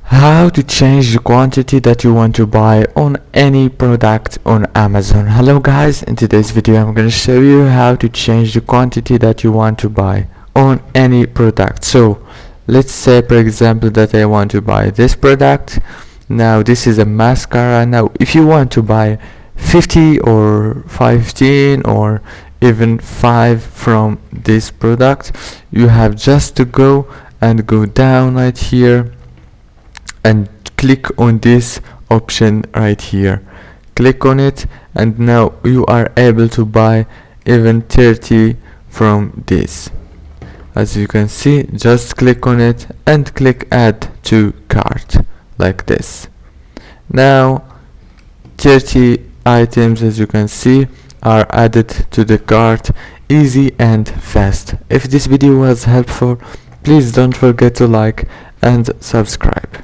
How to change the quantity that you want to buy on any product on Amazon. Hello guys, in today's video I'm going to show you how to change the quantity that you want to buy on any product. So let's say for example that I want to buy this product. Now this is a mascara. Now if you want to buy 50 or 15 or even 5 from this product, you have just to go down right here and click on this option right here. Click on it, and now you are able to buy even 30 from this. As you can see, just click on it and click add to cart like this. Now 30 items, as you can see, are added to the cart, easy and fast. If this video was helpful, please don't forget to like and subscribe.